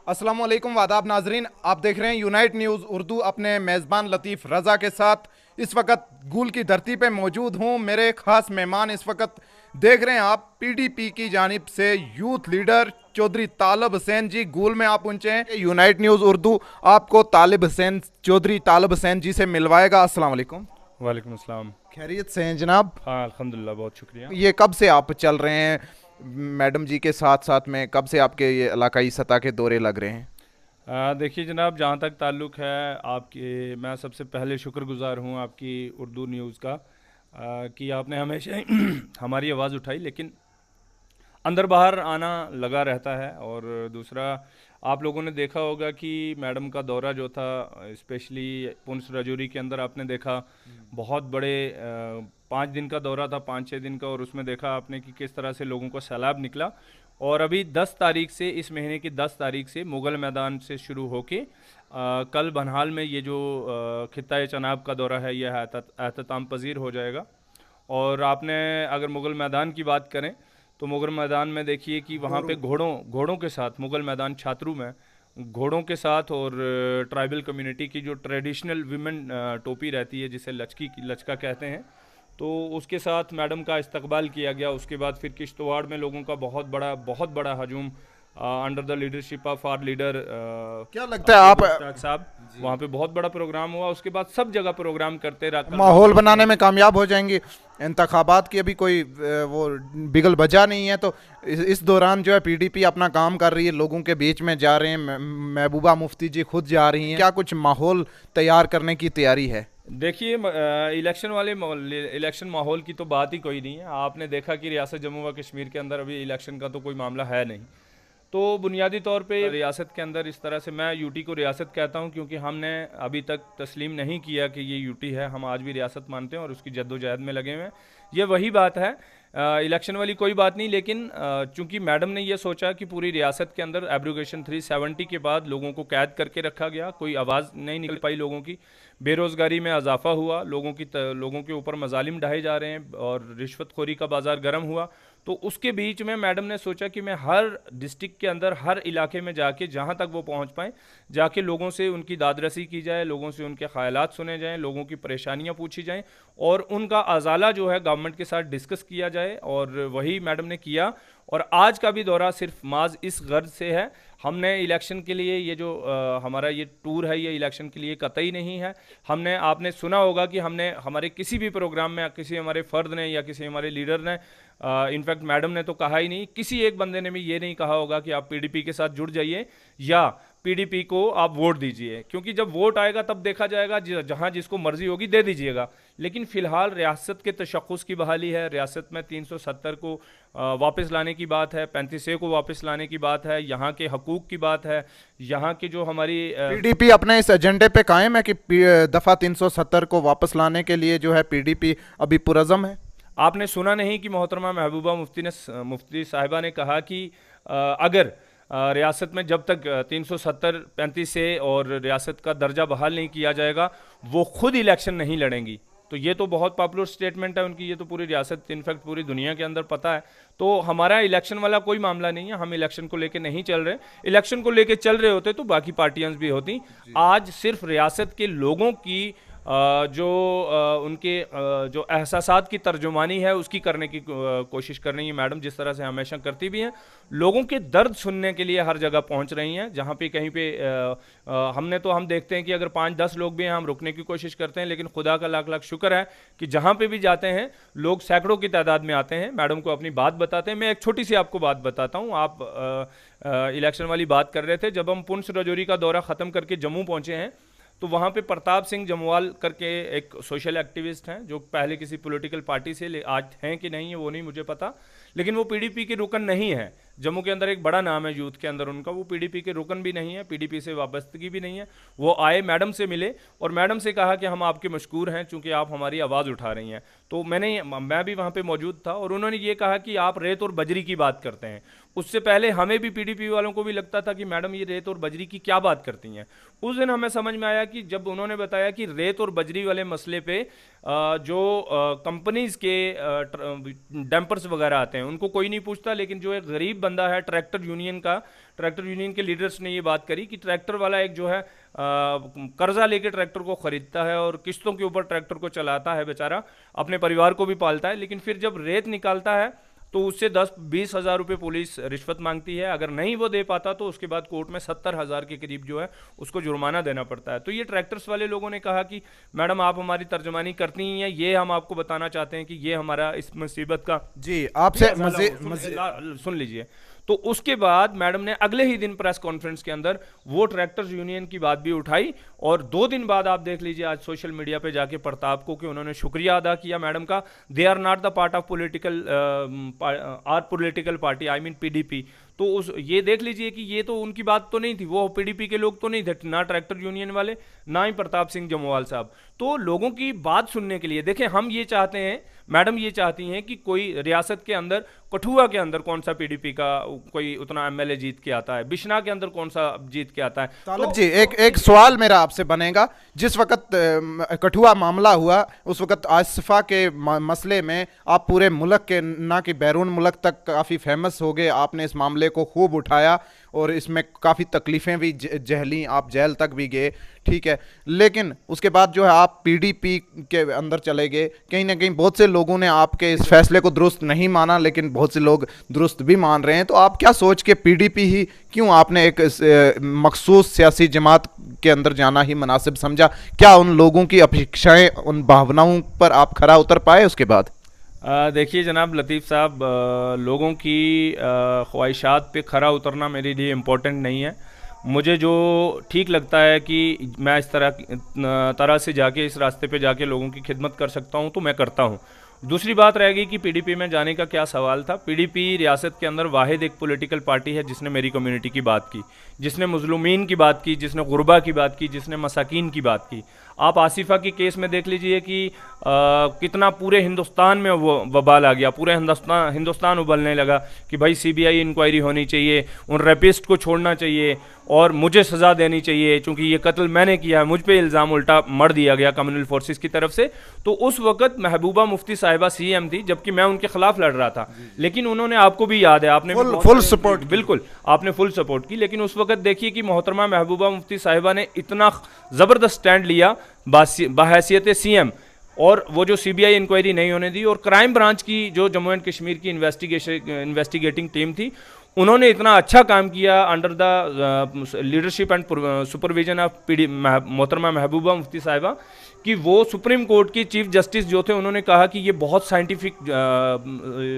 अस्सलाम वालेकुम वादाब नाजरीन, आप देख रहे हैं यूनाइट न्यूज़ उर्दू अपने मेज़बान लतीफ़ रज़ा के साथ। इस वक्त गूल की धरती पे मौजूद हूँ। मेरे ख़ास मेहमान इस वक्त देख रहे हैं आप पीडीपी की जानिब से यूथ लीडर चौधरी तालिब हुसैन जी गूल में आप पहुँचे हैं। यूनाइट न्यूज़ उर्दू आपको तालिब हुसैन चौधरी तालिब हुसैन जी से मिलवाएगा। अस्सलाम वालेकुम। वालेकुम अस्सलाम। खैरियत से हैं जनाब? हाँ अल्हम्दुलिल्लाह, बहुत शुक्रिया। ये कब से आप चल रहे हैं मैडम जी के साथ साथ में, कब से आपके ये इलाकाई सतह के दौरे लग रहे हैं? देखिए जनाब, जहाँ तक ताल्लुक़ है आपके, मैं सबसे पहले शुक्रगुज़ार हूँ आपकी उर्दू न्यूज़ का, कि आपने हमेशा हमारी आवाज़ उठाई, लेकिन अंदर बाहर आना लगा रहता है। और दूसरा, आप लोगों ने देखा होगा कि मैडम का दौरा जो था, स्पेशली पुंछ राजौरी के अंदर आपने देखा, बहुत बड़े 5 दिन का दौरा था, 5-6 दिन का, और उसमें देखा आपने कि किस तरह से लोगों का सैलाब निकला। और अभी 10 तारीख से, इस महीने की 10 तारीख से मुग़ल मैदान से शुरू होके कल बनहाल में ये जो खित्ता चनाब का दौरा है, यह एहतताम पजीर हो जाएगा। और आपने अगर मुग़ल मैदान की बात करें तो मुग़ल मैदान में देखिए कि वहाँ पे घोड़ों के साथ, मुग़ल मैदान छात्रू में घोड़ों के साथ, और ट्राइबल कम्युनिटी की जो ट्रेडिशनल विमेन टोपी रहती है, जिसे लचका कहते हैं, तो उसके साथ मैडम का इस्तकबाल किया गया। उसके बाद फिर किश्तवाड़ में लोगों का बहुत बड़ा हजूम under the leadership of our leader, क्या लगता है आप साहब, वहाँ पे बहुत बड़ा प्रोग्राम हुआ। उसके बाद सब जगह प्रोग्राम करते रहा, माहौल बनाने में कामयाब हो जाएंगे? इंतखाबात की अभी कोई वो बिगल बजा नहीं है, तो इस दौरान जो है पीडीपी अपना काम कर रही है, लोगों के बीच में जा रहे हैं, महबूबा मुफ्ती जी खुद जा रही हैं। क्या कुछ माहौल तैयार करने की तैयारी है? देखिए, इलेक्शन माहौल की तो बात ही कोई नहीं है। आपने देखा कि रियासत जम्मू व कश्मीर के अंदर अभी इलेक्शन का तो कोई मामला है नहीं। तो बुनियादी तौर पे रियासत के अंदर इस तरह से, मैं यूटी को रियासत कहता हूं क्योंकि हमने अभी तक तस्लीम नहीं किया कि ये यूटी है, हम आज भी रियासत मानते हैं और उसकी जद्दोजहद में लगे हुए हैं। ये वही बात है, इलेक्शन वाली कोई बात नहीं। लेकिन चूंकि मैडम ने ये सोचा कि पूरी रियासत के अंदर एब्रोगेशन 370 के बाद लोगों को कैद करके रखा गया, कोई आवाज़ नहीं निकल पाई लोगों की, बेरोज़गारी में इजाफा हुआ, लोगों के ऊपर मजालिम ढाए जा रहे हैं और रिश्वतखोरी का बाज़ार गर्म हुआ। तो उसके बीच में मैडम ने सोचा कि मैं हर डिस्ट्रिक्ट के अंदर, हर इलाके में जाके, जहाँ तक वो पहुँच पाएँ, जाके लोगों से उनकी दादरसी की जाए, लोगों से उनके ख्यालात सुने जाएँ, लोगों की परेशानियाँ पूछी जाएँ और उनका अजाला जो है गवर्नमेंट के साथ डिस्कस किया जाए। और वही मैडम ने किया। और आज का भी दौरा सिर्फ माज इस गर्ज से है, हमने इलेक्शन के लिए ये जो हमारा ये टूर है, ये इलेक्शन के लिए कतई नहीं है। आपने सुना होगा कि हमने हमारे किसी भी प्रोग्राम में किसी हमारे फ़र्द ने या किसी हमारे लीडर ने, इनफैक्ट मैडम ने तो कहा ही नहीं, किसी एक बंदे ने भी ये नहीं कहा होगा कि आप पीडीपी के साथ जुड़ जाइए या पीडीपी को आप वोट दीजिए, क्योंकि जब वोट आएगा तब देखा जाएगा, जहां जिसको मर्जी होगी दे दीजिएगा। लेकिन फ़िलहाल रियासत के तशख़्ख़ुस की बहाली है, रियासत में 370 को वापस लाने की बात है, 35A को वापस लाने की बात है, यहाँ के हकूक़ की बात है, यहाँ की जो हमारी पीडीपी अपने इस एजेंडे पे कायम है कि दफ़ा 370 को वापस लाने के लिए जो है पीडीपी अभी पुरज़म है। आपने सुना नहीं कि मोहतरमा महबूबा मुफ्ती साहिबा ने कहा कि अगर रियासत में जब तक 370 35A और रियासत का दर्जा बहाल नहीं किया जाएगा, वो खुद इलेक्शन नहीं लड़ेंगी। तो ये तो बहुत पॉपुलर स्टेटमेंट है उनकी, ये तो पूरी रियासत, इनफैक्ट पूरी दुनिया के अंदर पता है। तो हमारा इलेक्शन वाला कोई मामला नहीं है, हम इलेक्शन को लेके नहीं चल रहे। इलेक्शन को लेके चल रहे होते तो बाकी पार्टियां भी होती। आज सिर्फ रियासत के लोगों की उनके जो एहसासात की तर्जुमानी है उसकी करने की कोशिश कर रही है मैडम, जिस तरह से हमेशा करती भी हैं। लोगों के दर्द सुनने के लिए हर जगह पहुंच रही हैं, जहां पे कहीं पे हम देखते हैं कि अगर 5-10 लोग भी हैं, हम रुकने की कोशिश करते हैं, लेकिन खुदा का लाख लाख शुक्र है कि जहां पे भी जाते हैं लोग सैकड़ों की तादाद में आते हैं, मैडम को अपनी बात बताते हैं। मैं एक छोटी सी आपको बात बताता हूँ। आप इलेक्शन वाली बात कर रहे थे, जब हम पुंछ राजौरी का दौरा ख़त्म करके जम्मू पहुँचे हैं तो वहाँ पे प्रताप सिंह जमवाल करके एक सोशल एक्टिविस्ट हैं, जो पहले किसी पॉलिटिकल पार्टी से, आज हैं कि नहीं है वो नहीं मुझे पता, लेकिन वो पीडीपी के रुकन नहीं है। जम्मू के अंदर एक बड़ा नाम है यूथ के अंदर उनका, वो पीडीपी के रुकन भी नहीं है, पीडीपी से वाबस्तगी भी नहीं है। वो आए, मैडम से मिले और मैडम से कहा कि हम आपके मशकूर हैं चूँकि आप हमारी आवाज़ उठा रही हैं। तो मैं भी वहाँ पे मौजूद था और उन्होंने ये कहा कि आप रेत और बजरी की बात करते हैं। उससे पहले हमें भी, पीडीपी वालों को भी लगता था कि मैडम ये रेत और बजरी की क्या बात करती हैं। उस दिन हमें समझ में आया कि जब उन्होंने बताया कि रेत और बजरी वाले मसले पे जो कंपनीज के डंपर्स वगैरह आते हैं उनको कोई नहीं पूछता, लेकिन जो एक गरीब बंदा है ट्रैक्टर यूनियन का ट्रैक्टर यूनियन के लीडर्स ने ये बात करी कि ट्रैक्टर वाला एक जो है कर्जा लेके ट्रैक्टर को खरीदता है और किस्तों के ऊपर ट्रैक्टर को चलाता है, बेचारा अपने परिवार को भी पालता है, लेकिन फिर जब रेत निकालता है तो उससे 10-20 हज़ार रुपये पुलिस रिश्वत मांगती है। अगर नहीं वो दे पाता तो उसके बाद कोर्ट में 70,000 के करीब जो है उसको जुर्माना देना पड़ता है। तो ये ट्रैक्टर्स वाले लोगों ने कहा कि मैडम आप हमारी तर्जमानी करती हैं, ये हम आपको बताना चाहते हैं कि ये हमारा इस मुसीबत का जी आपसे सुन लीजिए। तो उसके बाद मैडम ने अगले ही दिन प्रेस कॉन्फ्रेंस के अंदर वो ट्रैक्टर्स यूनियन की बात भी उठाई और 2 दिन बाद आप देख लीजिए आज सोशल मीडिया पे जाके प्रताप को कि उन्होंने शुक्रिया अदा किया मैडम का। They are not the part of political party, I mean PDP. तो उस ये देख लीजिए कि ये तो उनकी बात तो नहीं थी, वो पीडीपी के लोग तो नहीं थे, ना ट्रैक्टर यूनियन वाले ना ही प्रताप सिंह जम्वाल साहब। तो लोगों की बात सुनने के लिए देखें, हम ये चाहते हैं, मैडम ये चाहती हैं कि कोई रियासत के अंदर, कठुआ के अंदर कौन सा पीडीपी का कोई उतना एमएलए जीत के आता है, बिश्ना के अंदर कौन सा जीत के आता है। तालिब जी एक सवाल मेरा आपसे बनेगा, जिस वक्त कठुआ मामला हुआ उस वक्त आसिफा के मसले में आप पूरे मुल्क के ना कि बैरून मुल्क तक काफ़ी फेमस हो गए, आपने इस मामले को खूब उठाया और इसमें काफ़ी तकलीफ़ें भी झेली, आप जेल तक भी गए, ठीक है। लेकिन उसके बाद जो है आप पीडीपी के अंदर चले गए, कहीं ना कहीं बहुत से लोगों ने आपके इस फैसले को दुरुस्त नहीं माना, लेकिन बहुत से लोग दुरुस्त भी मान रहे हैं। तो आप क्या सोच के पीडीपी ही क्यों आपने एक मखसूस सियासी जमात के अंदर जाना ही मुनासिब समझा? क्या उन लोगों की अपेक्षाएं, उन भावनाओं पर आप खरा उतर पाए उसके बाद? देखिए जनाब लतीफ़ साहब, लोगों की ख्वाहिशात पे खरा उतरना मेरे लिए इम्पोर्टेंट नहीं है। मुझे जो ठीक लगता है कि मैं इस तरह से जाके इस रास्ते पे जाके लोगों की खिदमत कर सकता हूँ तो मैं करता हूँ। दूसरी बात रह गई कि पीडीपी में जाने का क्या सवाल था। पीडीपी रियासत के अंदर वाहिद एक पॉलिटिकल पार्टी है जिसने मेरी कम्युनिटी की बात की, जिसने मुज़लुमीन की बात की, जिसने गुरबा की बात की, जिसने मसाकीन की बात की। आप आसिफा की केस में देख लीजिए कि कितना पूरे हिंदुस्तान में वो वबाल आ गया, पूरे हिंदुस्तान उबलने लगा कि भाई सीबीआई इंक्वायरी होनी चाहिए, उन रेपिस्ट को छोड़ना चाहिए और मुझे सज़ा देनी चाहिए क्योंकि ये कत्ल मैंने किया है, मुझ पे इल्ज़ाम उल्टा मर दिया गया कम्युनल फोर्सेस की तरफ से। तो उस वक्त महबूबा मुफ्ती साहिबा सीएम थी, जबकि मैं उनके खिलाफ लड़ रहा था, लेकिन उन्होंने, आपको भी याद है, आपने फुल सपोर्ट, बिल्कुल आपने फुल सपोर्ट की। लेकिन उस वक्त देखिए कि मोहतरमा महबूबा मुफ्ती साहिबा ने इतना ज़बरदस्त स्टैंड लिया बहैसियत सीएम, और वो जो सीबीआई इंक्वायरी नहीं होने दी, और क्राइम ब्रांच की जो जम्मू एंड कश्मीर की इन्वेस्टिगेटिंग टीम थी उन्होंने इतना अच्छा काम किया under the leadership and supervision of मोहतरमा महबूबा मुफ्ती साहिबा कि वो सुप्रीम कोर्ट की चीफ जस्टिस जो थे उन्होंने कहा कि ये बहुत साइंटिफिक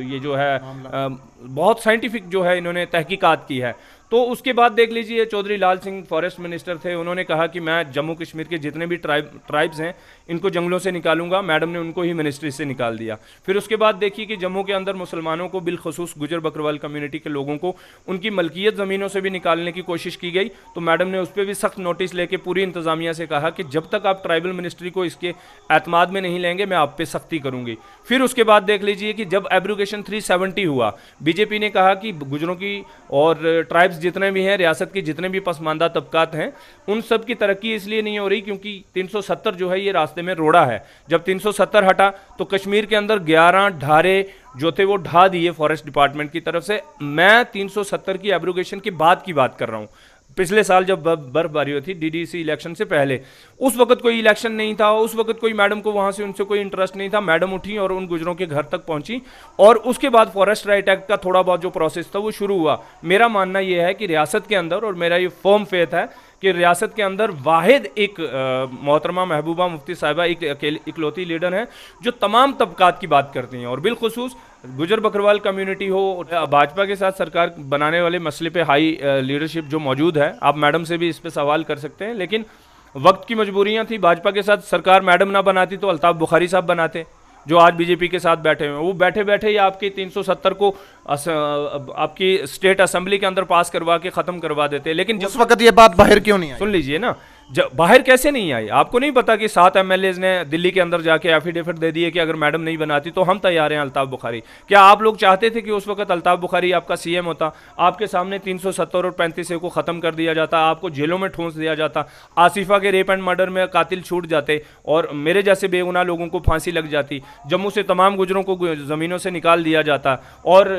ये जो है बहुत साइंटिफिक जो है इन्होंने तहकीकात की है। तो उसके बाद देख लीजिए चौधरी लाल सिंह फॉरेस्ट मिनिस्टर थे, उन्होंने कहा कि मैं जम्मू कश्मीर के जितने भी ट्राइब्स हैं इनको जंगलों से निकालूंगा, मैडम ने उनको ही मिनिस्ट्री से निकाल दिया। फिर उसके बाद देखिए कि जम्मू के अंदर मुसलमानों को, बिलखसूस गुजर बकरवाल कम्युनिटी के लोगों को, उनकी मलकियत ज़मीनों से भी निकालने की कोशिश की गई। तो मैडम ने उस पर भी सख्त नोटिस लेके पूरी इंतज़ामिया से कहा कि जब तक आप ट्राइबल मिनिस्ट्री को इसके एतमाद में नहीं लेंगे मैं आप पे सख्ती करूंगी। फिर उसके बाद देख लीजिए कि जब एब्रोगेशन 370 हुआ, बीजेपी ने कहा कि गुजरों की और ट्राइब्स जितने भी हैं, रियासत के जितने भी पसमानदा तबकात हैं, उन सब की तरक्की इसलिए नहीं हो रही क्योंकि 370 जो है ये रास्ते में रोड़ा है। जब 370 हटा तो कश्मीर के अंदर 11 ढारे जो थे वो ढा दिए फॉरेस्ट डिपार्टमेंट की तरफ से। मैं 370 की एब्रोगेशन के बाद की बात कर रहा हूँ, पिछले साल जब बर्फबारी हुई थी डीडीसी इलेक्शन से पहले, उस वक्त कोई इलेक्शन नहीं था, उस वक्त कोई मैडम को वहां से उनसे कोई इंटरेस्ट नहीं था। मैडम उठी और उन गुजरों के घर तक पहुंची और उसके बाद फॉरेस्ट राइट एक्ट का थोड़ा बहुत जो प्रोसेस था वो शुरू हुआ। मेरा मानना यह है कि रियासत के अंदर, और मेरा ये फर्म फेथ है कि रियासत के अंदर वाहिद एक मोहतरमा महबूबा मुफ्ती साहिबा एक इकलौती लीडर हैं जो तमाम तबकात की बात करती हैं, और बिलखुसूस गुजर बकरवाल कम्युनिटी हो, भाजपा के साथ सरकार बनाने वाले मसले पे हाई लीडरशिप जो मौजूद है। आप मैडम से भी इस पे सवाल कर सकते हैं, लेकिन वक्त की मजबूरियां थी। भाजपा के साथ सरकार मैडम ना बनाती तो अल्ताफ बुखारी साहब बनाते, जो आज बीजेपी के साथ बैठे हुए हैं। वो बैठे बैठे ही आपके 370 को आपकी स्टेट असेंबली के अंदर पास करवा के ख़त्म करवा देते। लेकिन उस वक्त ये बात बाहर क्यों नहीं आई? सुन लीजिए ना, बाहर कैसे नहीं आई? आपको नहीं पता कि 7 एमएलएज ने दिल्ली के अंदर जाके एफिडेविट दे दिए कि अगर मैडम नहीं बनाती तो हम तैयार हैं अल्ताफ बुखारी। क्या आप लोग चाहते थे कि उस वक्त अल्ताफ बुखारी आपका सीएम होता? आपके सामने 370 और 35 को ख़त्म कर दिया जाता, आपको जेलों में ठूंस दिया जाता, आसिफा के रेप एंड मर्डर में कातिल छूट जाते और मेरे जैसे बेगुनाह लोगों को फांसी लग जाती, जम्मू से तमाम गुजरों को ज़मीनों से निकाल दिया जाता, और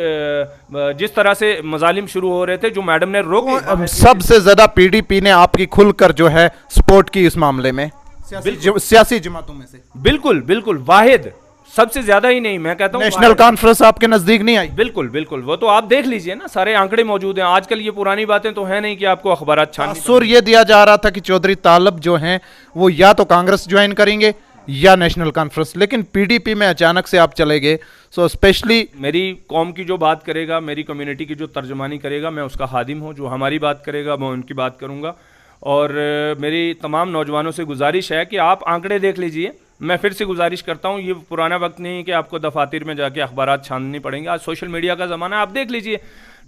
जिस तरह से मजालिम शुरू हो रहे थे जो मैडम ने रोके। सबसे ज्यादा पीडीपी ने आपकी खुलकर जो है सपोर्ट की इस मामले में सियासी जमातों में से। बिल्कुल बिल्कुल, वाहिद सबसे ज्यादा ही नहीं, मैं कहता हूँ नेशनल कॉन्फ्रेंस आपके नजदीक नहीं आई? बिल्कुल बिल्कुल, वो तो आप देख लीजिए ना, सारे आंकड़े मौजूद हैं। आजकल ये पुरानी बातें तो है नहीं कि आपको अखबारात छाननी। तासुर ये दिया जा रहा था कि चौधरी तालब जो हैं वो या तो कांग्रेस ज्वाइन करेंगे या नेशनल कॉन्फ्रेंस, लेकिन पीडीपी में अचानक से आप चले गए। सो स्पेशली मेरी कौम की जो बात करेगा, मेरी कम्युनिटी की जो तर्जमानी करेगा, मैं उसका खादिम हूँ। जो हमारी बात करेगा मैं उनकी बात करूँगा। और मेरी तमाम नौजवानों से गुजारिश है कि आप आंकड़े देख लीजिए। मैं फिर से गुजारिश करता हूँ, ये पुराना वक्त नहीं है कि आपको दफातर में जाके अखबारात छाननी पड़ेंगे। आज सोशल मीडिया का ज़माना है, आप देख लीजिए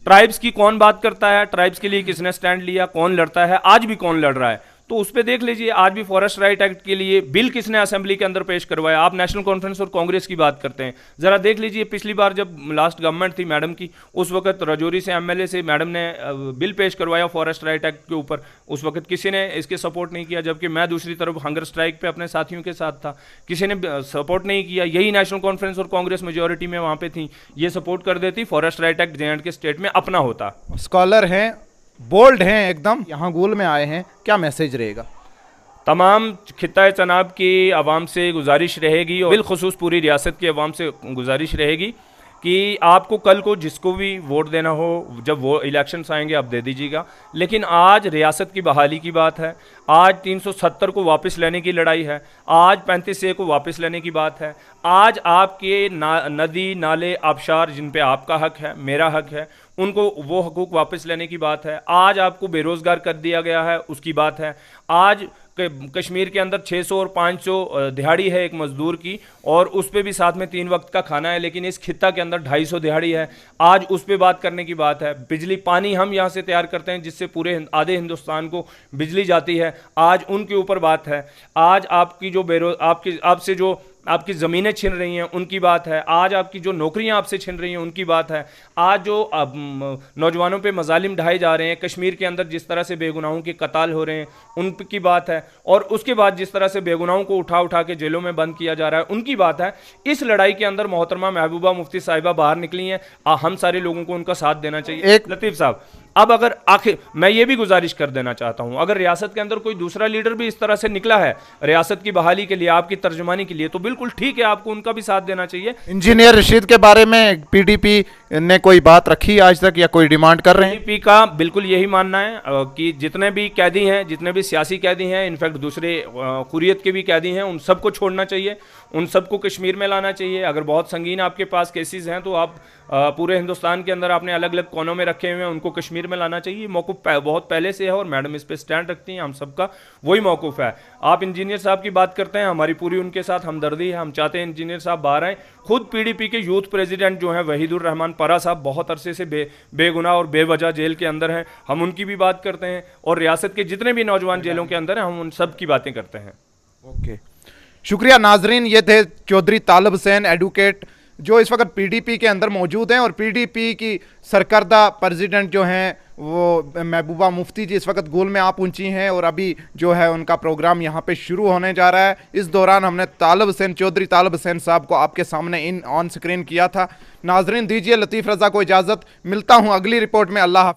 ट्राइब्स की कौन बात करता है, ट्राइब्स के लिए किसने स्टैंड लिया, कौन लड़ता है, आज भी कौन लड़ रहा है, तो उस पर देख लीजिए। आज भी फॉरेस्ट राइट एक्ट के लिए बिल किसने असेंबली के अंदर पेश करवाया। आप नेशनल कॉन्फ्रेंस और कांग्रेस की बात करते हैं, जरा देख लीजिए पिछली बार जब लास्ट गवर्नमेंट थी मैडम की, उस वक्त रजौरी से एमएलए से मैडम ने बिल पेश करवाया फॉरेस्ट राइट एक्ट के ऊपर, उस वक्त किसी ने इसके सपोर्ट नहीं किया, जबकि मैं दूसरी तरफ हंगर स्ट्राइक पे अपने साथियों के साथ था, किसी ने सपोर्ट नहीं किया। यही नेशनल कॉन्फ्रेंस और कांग्रेस मेजोरिटी में वहाँ पे थी, ये सपोर्ट कर देती, forest right act J and के स्टेट में अपना होता। स्कॉलर हैं, बोल्ड हैं, एकदम यहाँ गोल में आए हैं, क्या मैसेज रहेगा? तमाम खित्ता चनाब की आवाम से गुजारिश रहेगी और बिलखुसूस पूरी रियासत की आवाम से गुजारिश रहेगी कि आपको कल को जिसको भी वोट देना हो, जब वो इलेक्शंस आएंगे आप दे दीजिएगा, लेकिन आज रियासत की बहाली की बात है, आज 370 को वापस लेने की लड़ाई है, आज 35A को वापस लेने की बात है, आज आपके नदी नाले आबशार जिन पे आपका हक है, मेरा हक है, उनको वो हकूक़ वापस लेने की बात है, आज आपको बेरोज़गार कर दिया गया है उसकी बात है, आज कश्मीर के अंदर 600 और 500 दिहाड़ी है एक मजदूर की, और उस पर भी साथ में 3 वक्त का खाना है, लेकिन इस खित्ता के अंदर 250 दिहाड़ी है, आज उस पर बात करने की बात है। बिजली पानी हम यहाँ से तैयार करते हैं जिससे पूरे आधे हिंदुस्तान को बिजली जाती है, आज उनके ऊपर बात है। आज आपकी जो आपसे जो आपकी ज़मीनें छिन रही हैं उनकी बात है, आज आपकी जो नौकरियां आपसे छिन रही हैं उनकी बात है, आज जो नौजवानों पे मजालिम ढाए जा रहे हैं, कश्मीर के अंदर जिस तरह से बेगुनाहों के कत्ल हो रहे हैं उनकी बात है, और उसके बाद जिस तरह से बेगुनाहों को उठा उठा के जेलों में बंद किया जा रहा है उनकी बात है। इस लड़ाई के अंदर मोहतरमा महबूबा मुफ्ती साहिबा बाहर निकली हैं, हम सारे लोगों को उनका साथ देना चाहिए। लतीफ़ साहब, अब अगर आखिर मैं ये भी गुजारिश कर देना चाहता हूं, अगर रियासत के अंदर कोई दूसरा लीडर भी इस तरह से निकला है रियासत की बहाली के लिए, आपकी तर्जुमानी के लिए, तो बिल्कुल ठीक है, आपको उनका भी साथ देना चाहिए। इंजीनियर रशीद के बारे में पीडीपी ने कोई बात रखी आज तक या कोई डिमांड कर रहे हैं? पीडीपी का बिल्कुल यही मानना है कि जितने भी कैदी हैं, जितने भी सियासी कैदी हैं, इनफैक्ट दूसरे हुर्रियत के भी कैदी हैं, उन सबको छोड़ना चाहिए, उन सबको कश्मीर में लाना चाहिए। अगर बहुत संगीन आपके पास केसेस हैं तो आप पूरे हिंदुस्तान के अंदर आपने अलग अलग कोनों में रखे हुए हैं, उनको कश्मीर में लाना चाहिए। मौक़िफ़ बहुत पहले से है और मैडम इस पे स्टैंड रखती हैं, हम सबका वही मौक़िफ़ है। आप इंजीनियर साहब की बात करते हैं, हमारी पूरी उनके साथ हमदर्दी है, हम चाहते हैं इंजीनियर साहब बाहर आएँ। खुद पीडीपी के यूथ प्रेसिडेंट जो हैं वहीदुर रहमान परा साहब बहुत अरसे से बेगुनाह और बेवजह जेल के अंदर हैं, हम उनकी भी बात करते हैं, और रियासत के जितने भी नौजवान जेलों के अंदर हैं हम उन सब की बातें करते हैं। ओके, शुक्रिया नाजरीन। ये थे चौधरी तालब हुसैन एडवोकेट जो इस वक्त पीडीपी के अंदर मौजूद हैं, और पीडीपी की सरकर्दा प्रेसिडेंट जो हैं वो महबूबा मुफ्ती जी इस वक्त गोल में आ पहुंची हैं, और अभी जो है उनका प्रोग्राम यहाँ पे शुरू होने जा रहा है। इस दौरान हमने चौधरी तालब हुसैन साहब को आपके सामने ऑन स्क्रीन किया था। नाजरीन, दीजिए लतीफ़ रज़ा को इजाज़त, मिलता हूँ अगली रिपोर्ट में। अल्लाह हाफ़िज़।